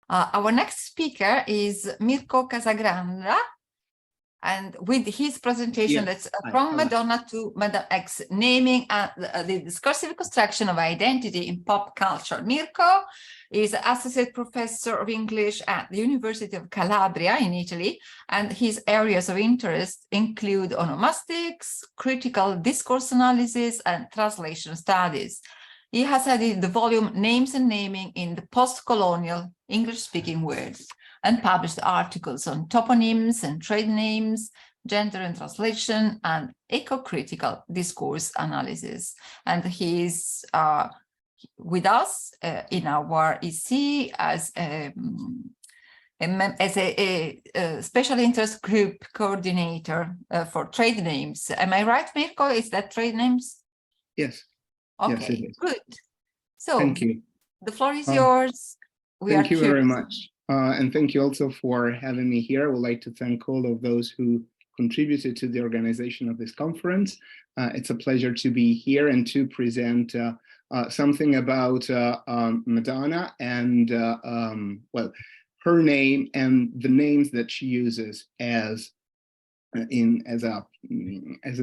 Our next speaker is Mirko Casagranda, and with his presentation, that's from Madonna to Madonna X, naming the discursive construction of identity in pop culture. Mirko is Associate Professor of English at the Università of Calabria in Italy, and his areas of interest include onomastics, critical discourse analysis, and translation studies. He has edited the volume Names and Naming in the Post-Colonial English-Speaking World and published articles on toponyms and trade names, gender and translation, and eco-critical discourse analysis. And he's with us in our EC as a special interest group coordinator for trade names. Am I right, Mirko? Is that trade names? Yes. Okay, yes, good. So thank you. The floor is yours. Thank you very much. And thank you also for having me here. I would like to thank all of those who contributed to the organization of this conference. It's a pleasure to be here and to present something about Madonna and, well, her name and the names that she uses as an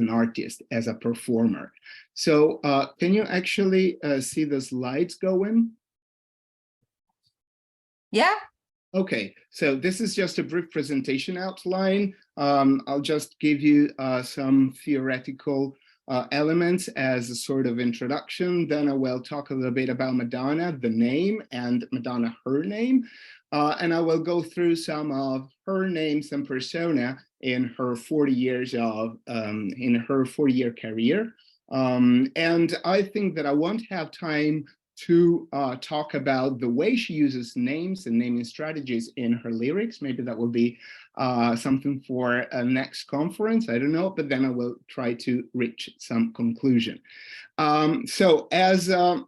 artist, as a performer. So can you actually see the slides going? Yeah. Okay, so this is just a brief presentation outline. I'll just give you some theoretical elements as a sort of introduction. Then I will talk a little bit about Madonna, the name, and Madonna, her name. And I will go through some of her names and persona in her 40 years of, in her 40-year career. And I think that I won't have time to talk about the way she uses names and naming strategies in her lyrics. Maybe that will be something for a next conference, I don't know, but then I will try to reach some conclusion. So as I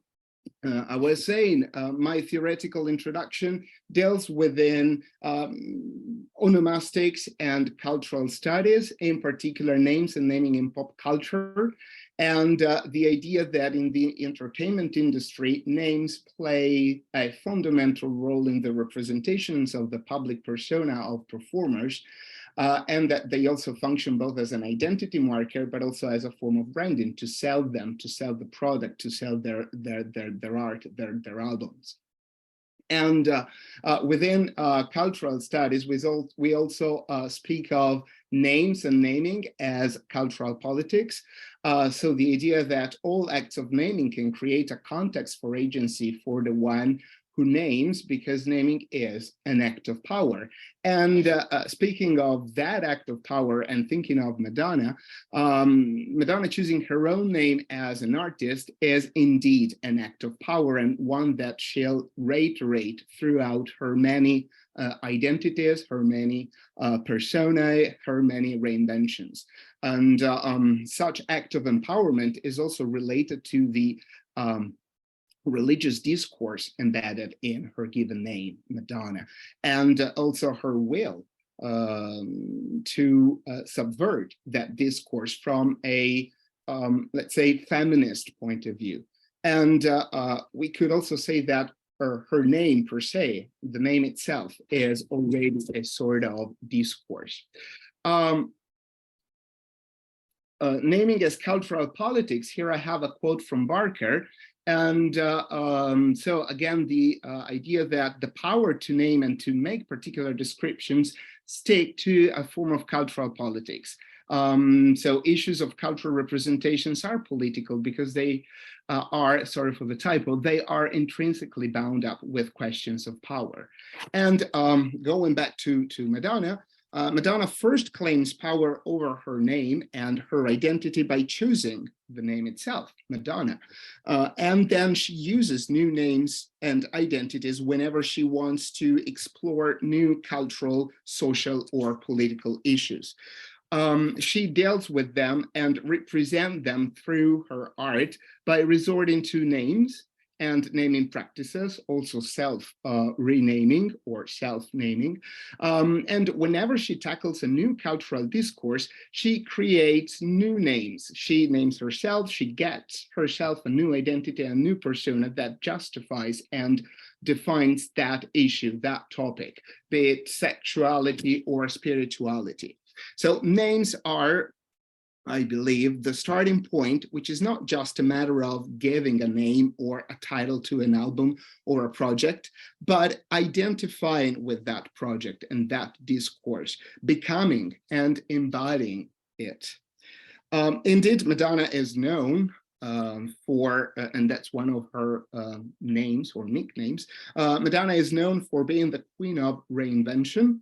was saying, my theoretical introduction deals within onomastics and cultural studies, in particular names and naming in pop culture, and the idea that in the entertainment industry, names play a fundamental role in the representations of the public persona of performers, and that they also function both as an identity marker, but also as a form of branding to sell them, to sell the product, to sell their art, their albums. And within cultural studies, we also speak of names and naming as cultural politics. So the idea that all acts of naming can create a context for agency for the one who names, because naming is an act of power. And speaking of that act of power and thinking of Madonna, Madonna choosing her own name as an artist is indeed an act of power, and one that she'll reiterate throughout her many identities, her many personae, her many reinventions. And such act of empowerment is also related to the religious discourse embedded in her given name, Madonna, and also her will to subvert that discourse from a, let's say, feminist point of view. And we could also say that her name per se, the name itself, is already a sort of discourse. Naming as cultural politics, here I have a quote from Barker. And so again, the idea that the power to name and to make particular descriptions stick to a form of cultural politics. So issues of cultural representations are political because they are, sorry for the typo, they are intrinsically bound up with questions of power. And going back to Madonna, Madonna first claims power over her name and her identity by choosing the name itself, Madonna. And then she uses new names and identities whenever she wants to explore new cultural, social, or political issues. She deals with them and represents them through her art by resorting to names and naming practices, also self-renaming or self-naming. And whenever she tackles a new cultural discourse, she creates new names. She names herself, she gets herself a new identity, a new persona that justifies and defines that issue, that topic, be it sexuality or spirituality. So names are, I believe, the starting point, which is not just a matter of giving a name or a title to an album or a project, but identifying with that project and that discourse, becoming and embodying it. Indeed, Madonna is known for, and that's one of her names or nicknames, Madonna is known for being the queen of reinvention,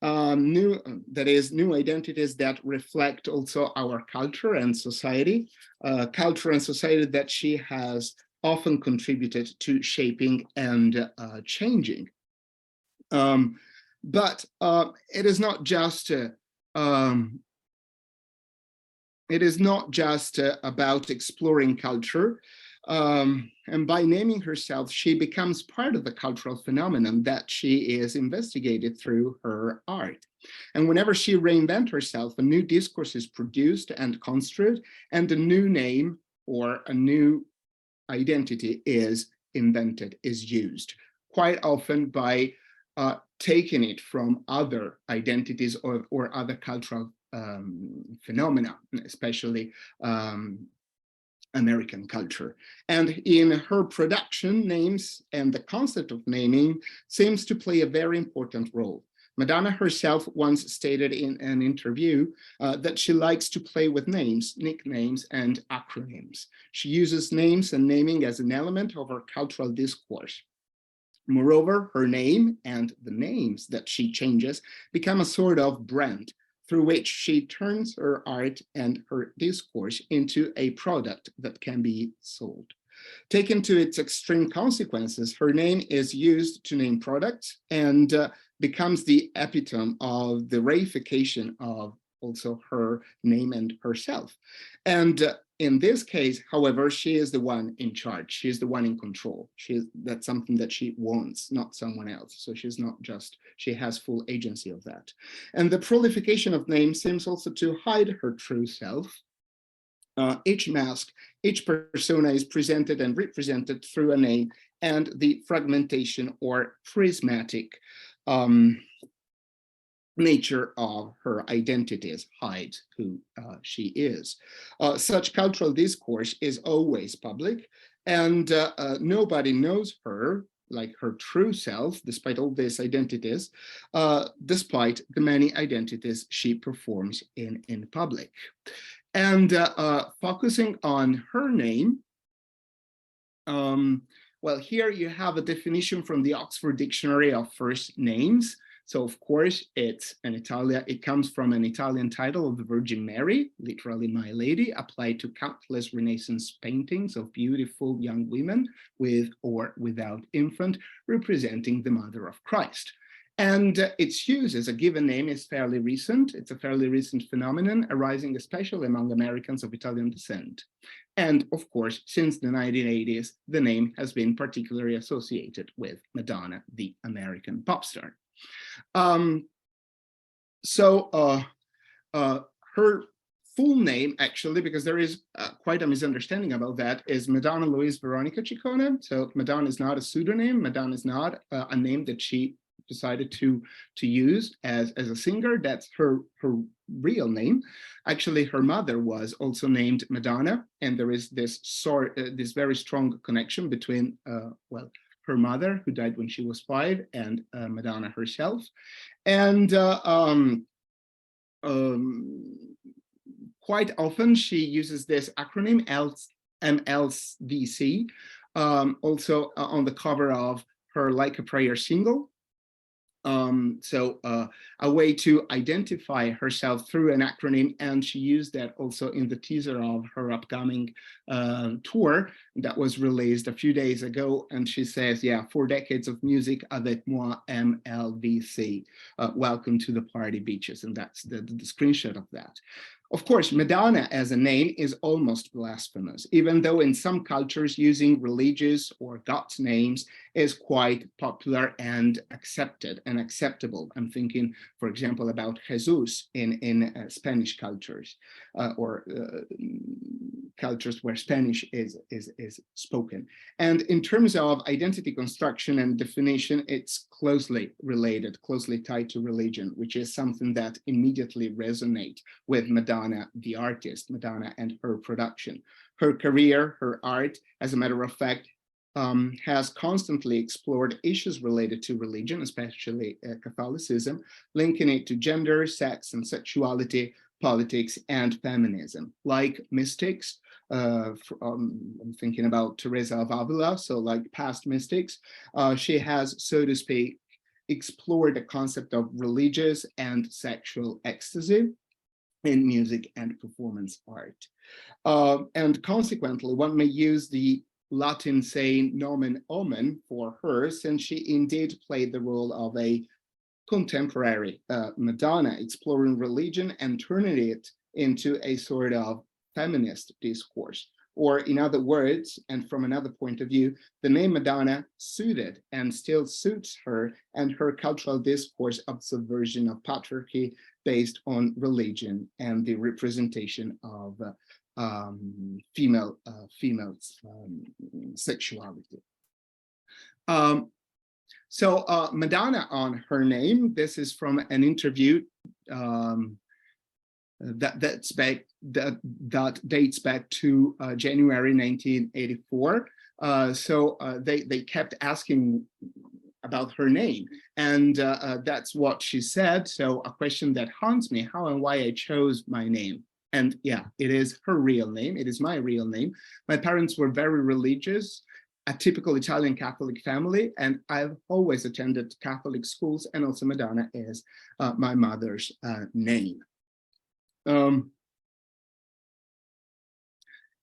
new identities that reflect also our culture and society that she has often contributed to shaping and changing. But it is not just about exploring culture, and by naming herself, she becomes part of the cultural phenomenon that she is investigated through her art. And whenever she reinvents herself, a new discourse is produced and construed, and a new name or a new identity is invented, is used, quite often by taking it from other identities or other cultural phenomena, especially American culture. And in her production, names and the concept of naming seems to play a very important role. Madonna herself once stated in an interview that she likes to play with names, nicknames, and acronyms. She uses names and naming as an element of her cultural discourse. Moreover, her name and the names that she changes become a sort of brand through which she turns her art and her discourse into a product that can be sold. Taken to its extreme consequences, her name is used to name products and becomes the epitome of the reification of also her name and herself. And in this case, however, she is the one in charge. She is the one in control. That's something that she wants, not someone else. So she's not just, she has full agency of that. And the proliferation of names seems also to hide her true self. Each mask, each persona is presented and represented through a name, and the fragmentation or prismatic nature of her identities hides who she is. Such cultural discourse is always public, and nobody knows her, like her true self, despite all these identities, despite the many identities she performs in public. And focusing on her name, well, here you have a definition from the Oxford Dictionary of First Names. So of course, it comes from an Italian title of the Virgin Mary, literally My Lady, applied to countless Renaissance paintings of beautiful young women with or without infant, representing the Mother of Christ. And its use as a given name is fairly recent. It's a fairly recent phenomenon arising especially among Americans of Italian descent. And of course, since the 1980s, the name has been particularly associated with Madonna, the American pop star. Her full name, actually, because there is quite a misunderstanding about that, is Madonna Louise Veronica Ciccone. So Madonna is not a pseudonym. Madonna is not a name that she decided to use as a singer. That's her real name. Actually, her mother was also named Madonna, and there is this very strong connection between well, her mother, who died when she was 5, and Madonna herself. And quite often she uses this acronym MLVC, also on the cover of her Like a Prayer single. A way to identify herself through an acronym, and she used that also in the teaser of her upcoming tour that was released a few days ago. And she says, yeah, 4 decades of music avec moi, MLVC. Welcome to the party beaches. And that's the screenshot of that. Of course, Madonna as a name is almost blasphemous, even though in some cultures using religious or God's names is quite popular and accepted and acceptable. I'm thinking, for example, about Jesus in Spanish cultures or cultures where Spanish is spoken. And in terms of identity construction and definition, it's closely related, closely tied to religion, which is something that immediately resonates with Madonna, the artist, Madonna and her production. Her career, her art, as a matter of fact, has constantly explored issues related to religion, especially Catholicism, linking it to gender, sex, and sexuality, politics, and feminism. Like mystics, I'm thinking about Teresa of Avila, so like past mystics, she has, so to speak, explored the concept of religious and sexual ecstasy in music and performance art. And consequently, one may use the Latin saying nomen omen for her, since she indeed played the role of a contemporary Madonna, exploring religion and turning it into a sort of feminist discourse. Or in other words, and from another point of view, the name Madonna suited and still suits her and her cultural discourse of subversion of patriarchy based on religion and the representation of female sexuality. So Madonna on her name, this is from an interview that dates back to January 1984. So they kept asking about her name, and that's what she said. So a question that haunts me: how and why I chose my name. And yeah, it is her real name. It is my real name. My parents were very religious, a typical Italian Catholic family, and I've always attended Catholic schools, and also Madonna is my mother's name.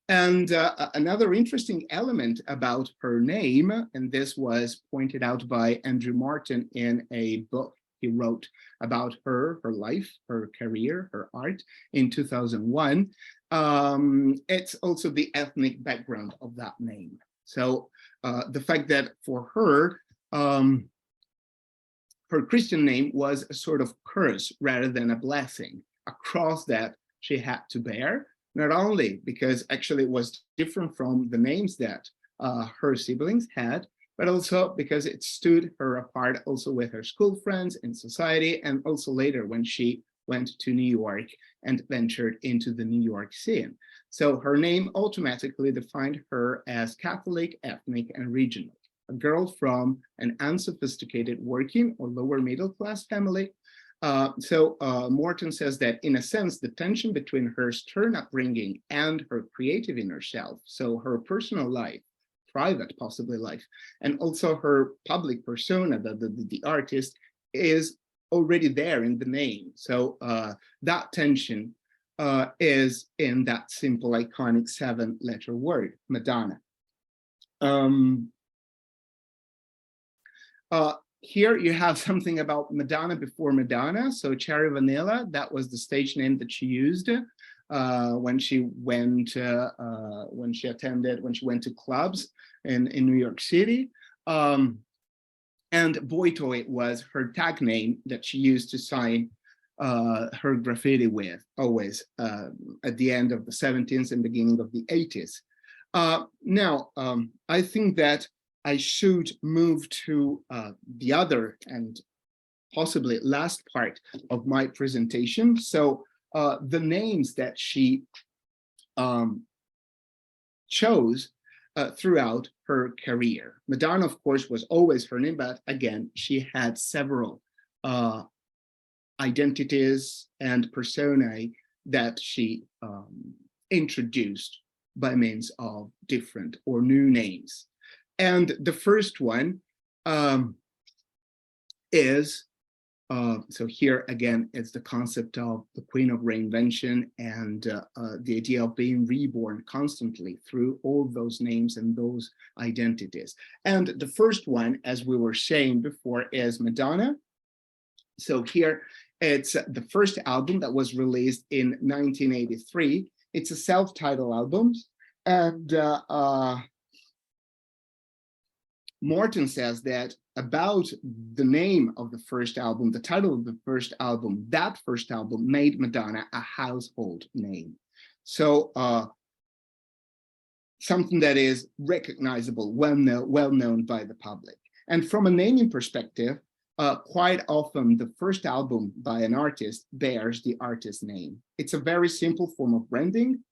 Another interesting element about her name, and this was pointed out by Andrew Martin in a book he wrote about her life, her career, her art in 2001. It's also the ethnic background of that name. So the fact that for her, her Christian name was a sort of curse rather than a blessing, a cross that she had to bear, not only because actually it was different from the names that her siblings had, but also because it stood her apart also with her school friends in society, and also later when she went to New York and ventured into the New York scene. So her name automatically defined her as Catholic, ethnic, and regional, a girl from an unsophisticated working or lower middle class family. So Morton says that in a sense, the tension between her stern upbringing and her creative inner self, so her personal life, private possibly life, and also her public persona, the artist, is already there in the name. So that tension is in that simple iconic 7-letter word, Madonna. Here you have something about Madonna before Madonna. So Cherry Vanilla, that was the stage name that she used when she went to clubs in New York City. And Boy Toy was her tag name that she used to sign her graffiti with, always at the end of the 70s and beginning of the 80s. Now, I think that I should move to the other and possibly last part of my presentation. So the names that she chose throughout her career. Madonna, of course, was always her name, but again, she had several identities and personae that she introduced by means of different or new names. And the first one is, so here again, it's the concept of the Queen of Reinvention and the idea of being reborn constantly through all those names and those identities. And the first one, as we were saying before, is Madonna. So here it's the first album that was released in 1983. It's a self-titled album. And Morton says that about the name of the first album, the title of the first album, that first album made Madonna a household name. So something that is recognizable, well known by the public. And from a naming perspective, quite often the first album by an artist bears the artist name. It's a very simple form of branding.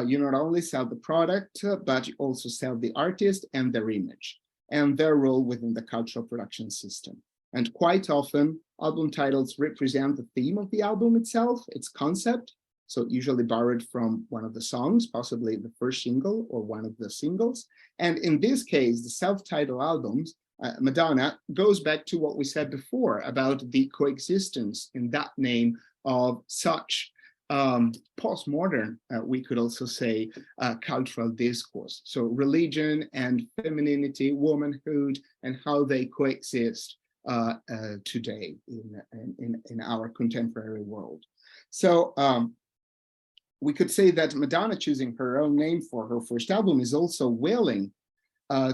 You not only sell the product, but you also sell the artist and their image and their role within the cultural production system. And quite often, album titles represent the theme of the album itself, its concept. So usually borrowed from one of the songs, possibly the first single or one of the singles. And in this case, the self-titled albums, Madonna, goes back to what we said before about the coexistence in that name of such postmodern, we could also say, cultural discourse. So religion and femininity, womanhood, and how they coexist today in our contemporary world. So we could say that Madonna choosing her own name for her first album is also willing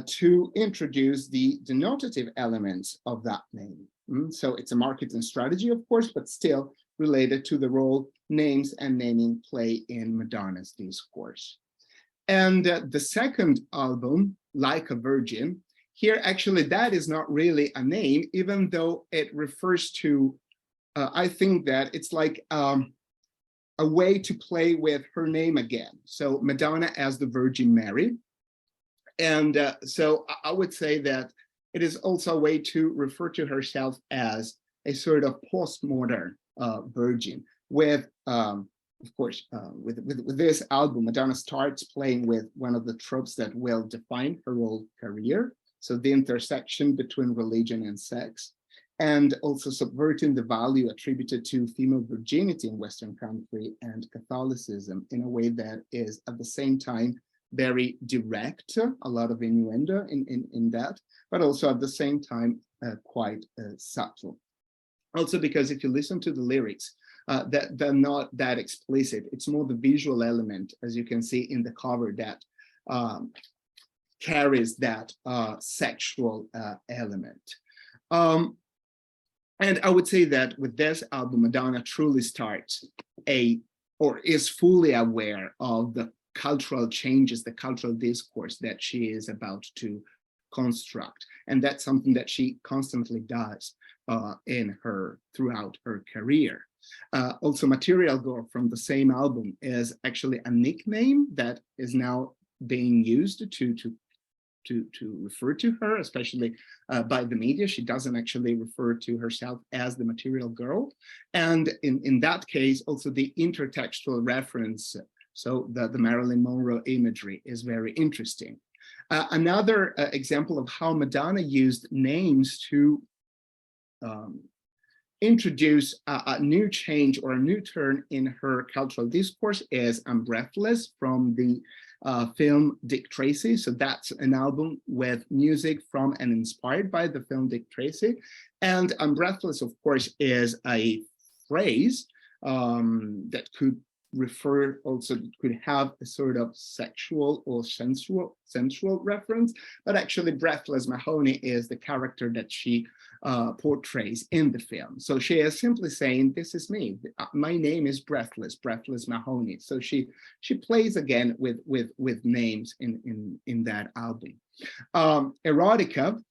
to introduce the denotative elements of that name. So it's a marketing strategy, of course, but still related to the role names and naming play in Madonna's discourse. And the second album, Like a Virgin, here actually that is not really a name, even though it refers to, I think that it's like a way to play with her name again. So Madonna as the Virgin Mary. And so I would say that it is also a way to refer to herself as a sort of postmodern virgin. With, of course, with this album, Madonna starts playing with one of the tropes that will define her whole career. So the intersection between religion and sex, and also subverting the value attributed to female virginity in Western country and Catholicism in a way that is at the same time very direct, a lot of innuendo in that, but also at the same time quite subtle. Also because if you listen to the lyrics, that they're not that explicit. It's more the visual element, as you can see in the cover, that carries that sexual element. And I would say that with this album, Madonna truly starts or is fully aware of the cultural changes, the cultural discourse that she is about to construct. And that's something that she constantly does throughout her career. Also, Material Girl from the same album is actually a nickname that is now being used to refer to her, especially by the media. She doesn't actually refer to herself as the Material Girl. And in that case, also the intertextual reference, so the Marilyn Monroe imagery, is very interesting. Another example of how Madonna used names to introduce a new change or a new turn in her cultural discourse is I'm Breathless from the film Dick Tracy. So that's an album with music from and inspired by the film Dick Tracy. And I'm Breathless, of course, is a phrase that could refer, also could have a sort of sexual or sensual reference, but actually Breathless Mahoney is the character that she portrays in the film. So she is simply saying, this is me, my name is Breathless Mahoney. So she plays again with names in that album. Erotica,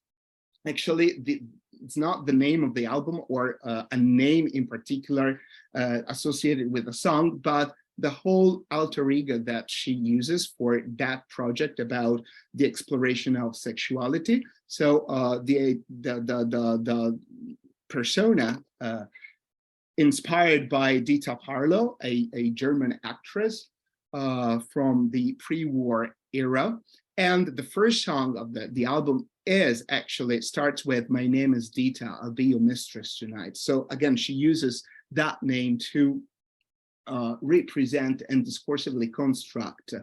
actually it's not the name of the album or a name in particular associated with a song, but the whole alter ego that she uses for that project about the exploration of sexuality. So the persona inspired by Dita Parlo, a German actress from the pre-war era. And the first song of the album starts with, my name is Dita, I'll be your mistress tonight. So again, she uses that name to represent and discursively construct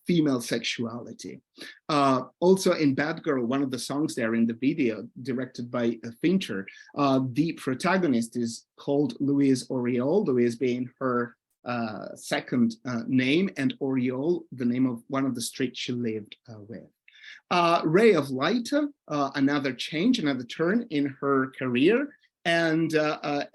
female sexuality. Also in Bad Girl, one of the songs there in the video directed by Fincher, the protagonist is called Louise Oriole, Louise being her second name, and Oriole, the name of one of the streets she lived with. Ray of Light, another change, another turn in her career. And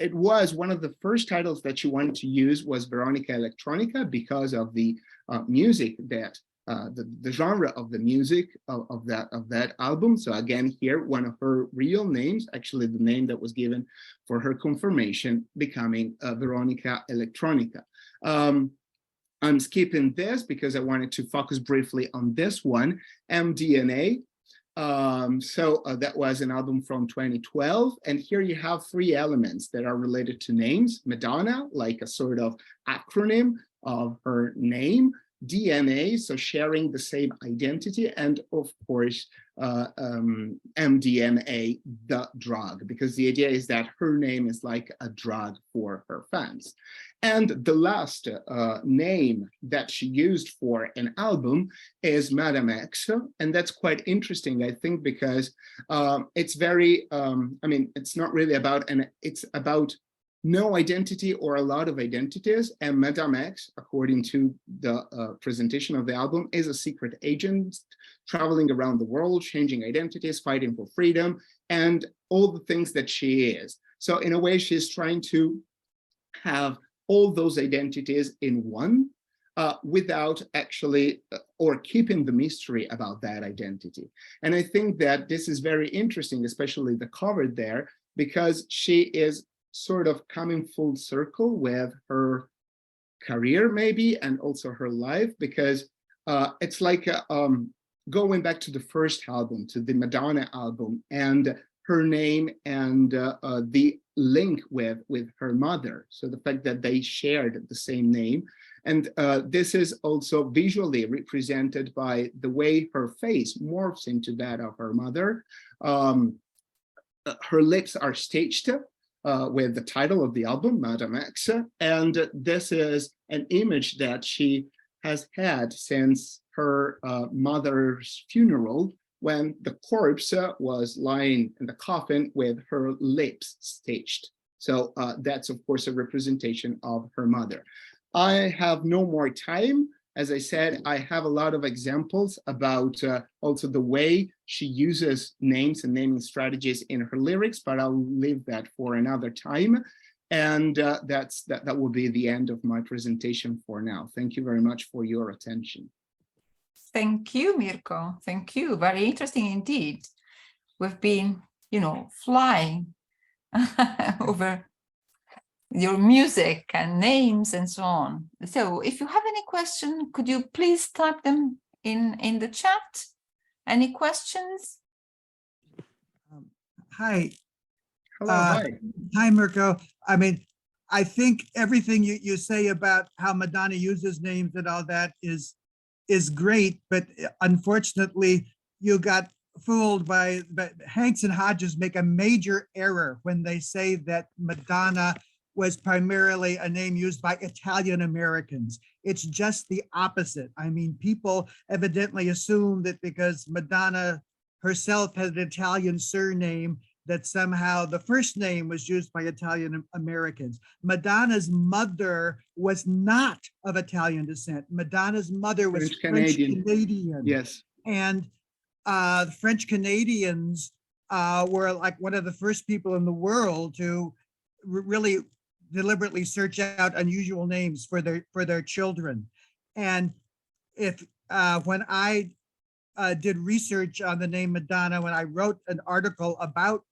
it was one of the first titles that she wanted to use was Veronica Electronica because of the music that the genre of the music of that album. So again, here, one of her real names, actually the name that was given for her confirmation, becoming Veronica Electronica. I'm skipping this because I wanted to focus briefly on this one, MDNA. That was an album from 2012. And here you have three elements that are related to names: Madonna, like a sort of acronym of her name; DNA, so sharing the same identity; and of course, MDMA, the drug, because the idea is that her name is like a drug for her fans. And the last name that she used for an album is Madame X. And that's quite interesting, I think, because it's very, I mean, it's not really about, it's about no identity or a lot of identities. And Madame X, according to the presentation of the album, is a secret agent traveling around the world, changing identities, fighting for freedom, and all the things that she is. So in a way, she's trying to have all those identities in one, without actually, or keeping the mystery about that identity. And I think that this is very interesting, especially the cover there, because she is sort of coming full circle with her career, maybe, and also her life, because it's like going back to the first album, to the Madonna album, and her name and the link with her mother. So the fact that they shared the same name. And this is also visually represented by the way her face morphs into that of her mother. Her lips are staged with the title of the album, Madame X. And this is an image that she has had since her mother's funeral, when the corpse was lying in the coffin with her lips staged. So that's, of course, a representation of her mother. I have no more time. As I said, I have a lot of examples about also the way she uses names and naming strategies in her lyrics, but I'll leave that for another time. And that will be the end of my presentation for now. Thank you very much for your attention. Thank you, Mirko. Thank you. Very interesting indeed. We've been, flying over your music and names and so on. So if you have any question, could you please type them in the chat? Any questions? Hi. Hello, hi. Hi, Mirko. I mean, I think everything you say about how Madonna uses names and all that is great, but unfortunately you got fooled by Hanks and Hodges make a major error when they say that Madonna was primarily a name used by Italian Americans. It's just the opposite. I mean, people evidently assume that because Madonna herself had an Italian surname, that somehow the first name was used by Italian Americans. Madonna's mother was not of Italian descent. Madonna's mother was French Canadian. Yes. And the French Canadians were like one of the first people in the world to really deliberately search out unusual names for their children. And if when I did research on the name Madonna, when I wrote an article about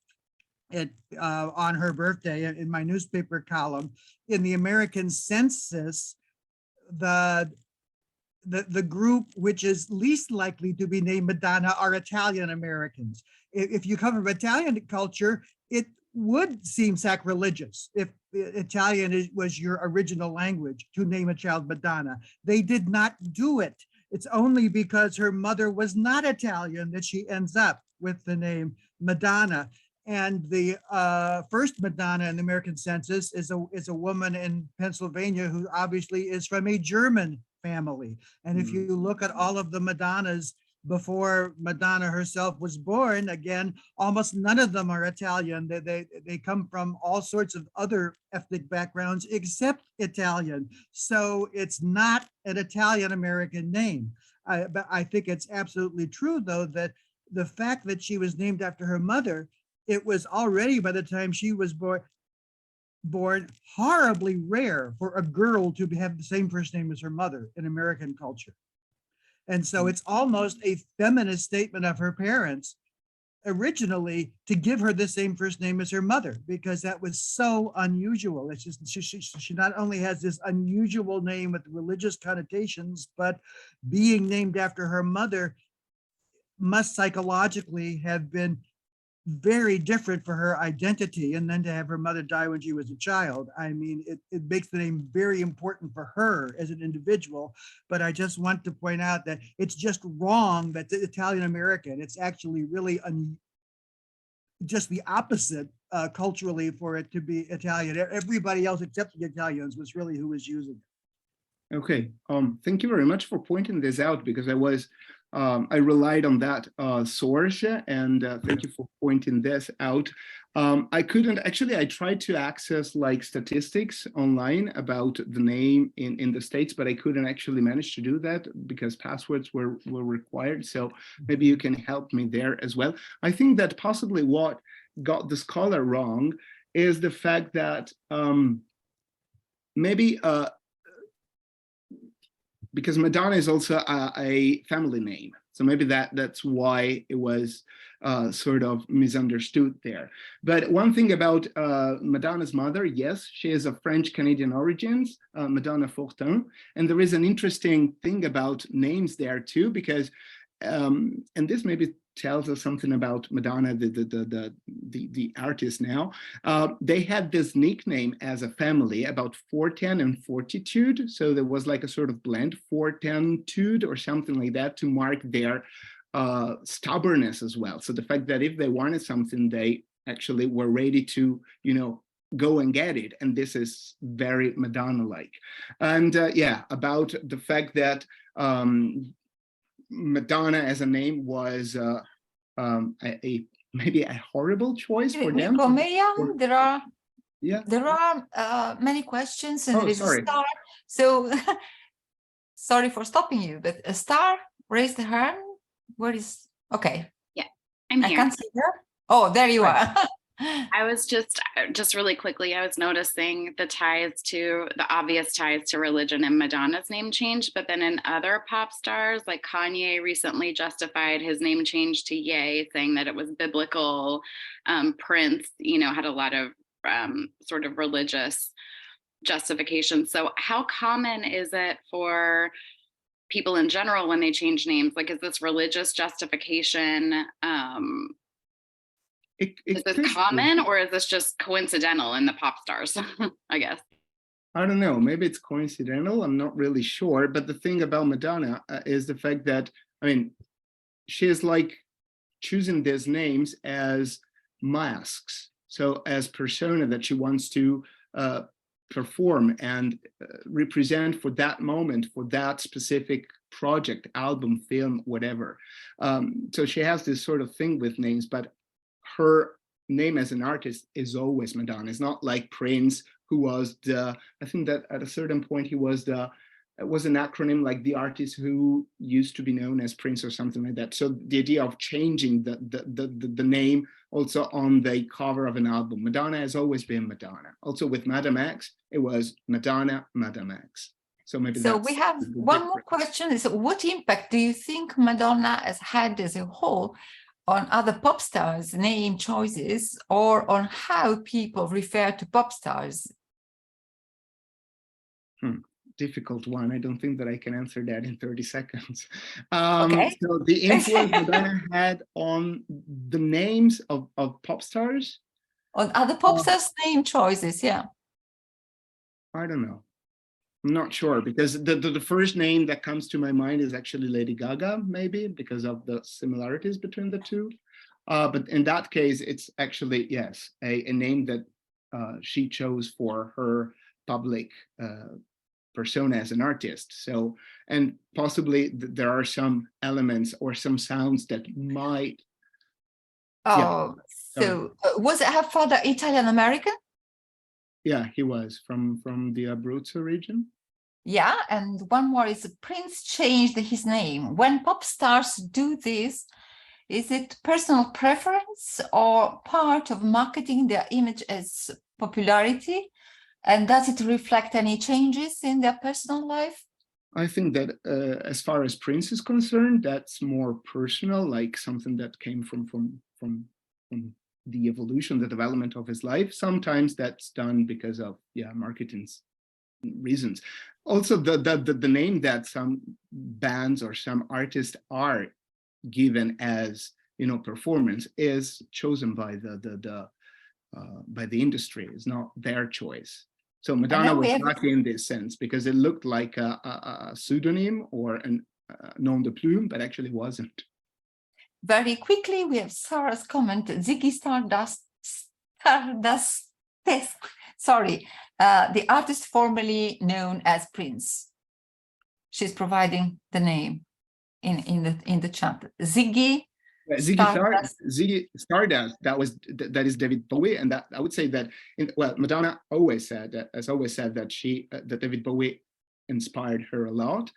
it on her birthday in my newspaper column, in the American census, the group which is least likely to be named Madonna are Italian Americans. If you come from Italian culture, it would seem sacrilegious if Italian was your original language to name a child Madonna. They did not do it. It's only because her mother was not Italian that she ends up with the name Madonna. And the first Madonna in the American census is a woman in Pennsylvania who obviously is from a German family. And if you look at all of the Madonnas before Madonna herself was born, again, almost none of them are Italian. They come from all sorts of other ethnic backgrounds except Italian. So it's not an Italian American name. But I think it's absolutely true, though, that the fact that she was named after her mother, it was already, by the time she was born, horribly rare for a girl to have the same first name as her mother in American culture. And so it's almost a feminist statement of her parents originally to give her the same first name as her mother, because that was so unusual. It's just she not only has this unusual name with religious connotations, but being named after her mother must psychologically have been very different for her identity. And then to have her mother die when she was a child, I mean, it makes the name very important for her as an individual. But I just want to point out that it's just wrong that the Italian American, it's actually really just the opposite culturally for it to be Italian. Everybody else except the Italians was really who was using it. Okay, thank you very much for pointing this out, because I relied on that source, and thank you for pointing this out. I couldn't, actually, I tried to access like statistics online about the name in the States, but I couldn't actually manage to do that because passwords were required. So maybe you can help me there as well. I think that possibly what got the scholar wrong is the fact that maybe because Madonna is also a family name. So maybe that's why it was sort of misunderstood there. But one thing about Madonna's mother, yes, she is of French-Canadian origins, Madonna Fortin. And there is an interesting thing about names there too, because, and this maybe tells us something about Madonna, the artist now. They had this nickname as a family about Fortin and Fortitude. So there was like a sort of blend, Fortitude or something like that, to mark their stubbornness as well. So the fact that if they wanted something, they actually were ready to, go and get it. And this is very Madonna-like. And yeah, about the fact that Madonna as a name was maybe a horrible choice for them. Mirko, there are many questions, and there is a star. So sorry for stopping you, but a star raised her hand. Where is? Okay. Yeah, I'm here. I can't see her. Oh, there you are. I was just really quickly, I was noticing the obvious ties to religion in Madonna's name change, but then in other pop stars, like Kanye recently justified his name change to Ye, saying that it was biblical. Prince, had a lot of sort of religious justification. So how common is it for people in general when they change names? Like, is this religious justification? Is this common, or is this just coincidental in the pop stars? I guess. I don't know. Maybe it's coincidental. I'm not really sure. But the thing about Madonna is the fact that, she is like choosing these names as masks. So as persona that she wants to perform and represent for that moment, for that specific project, album, film, whatever. So she has this sort of thing with names, but her name as an artist is always Madonna. It's not like Prince, who was I think that at a certain point he was it was an acronym like the artist who used to be known as Prince or something like that. So the idea of changing the name also on the cover of an album, Madonna has always been Madonna. Also with Madame X, it was Madonna, Madame X. So maybe we have one more question. Is what impact do you think Madonna has had as a whole on other pop stars' name choices, or on how people refer to pop stars? Difficult one. I don't think that I can answer that in 30 seconds. Okay. So the influence Madonna had on the names of pop stars? On other pop stars' name choices, yeah. I don't know. I'm not sure, because the first name that comes to my mind is actually Lady Gaga, maybe because of the similarities between the two. But in that case, it's actually, yes, a name that she chose for her public persona as an artist. So, and possibly there are some elements or some sounds that might. Oh, yeah. So was her father Italian American? Yeah, he was from the Abruzzo region. Yeah, and one more is Prince changed his name. When pop stars do this, is it personal preference or part of marketing their image as popularity? And does it reflect any changes in their personal life? I think that as far as Prince is concerned, that's more personal, like something that came from the evolution, the development of his life. Sometimes that's done because of marketing reasons. Also, the name that some bands or some artists are given as performance is chosen by the industry. It's not their choice. So Madonna was lucky in this sense because it looked like a pseudonym or a nom de plume, but actually wasn't. Very quickly, we have Sarah's comment. Ziggy Stardust, sorry, the artist formerly known as Prince. She's providing the name in the chat. Ziggy Stardust. That is David Bowie, and that I would say that Madonna has always said that that David Bowie inspired her a lot,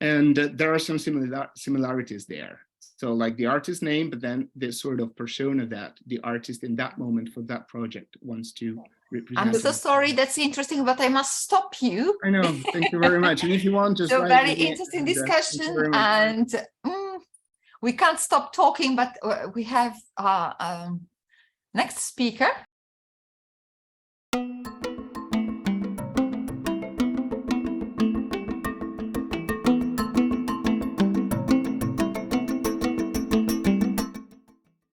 and there are some similarities there. So like the artist name, but then the sort of persona that the artist in that moment for that project wants to represent. I'm so sorry, that's interesting, but I must stop you. I know, thank you very much. And if you want, just so very interesting discussion, and we can't stop talking, but we have next speaker.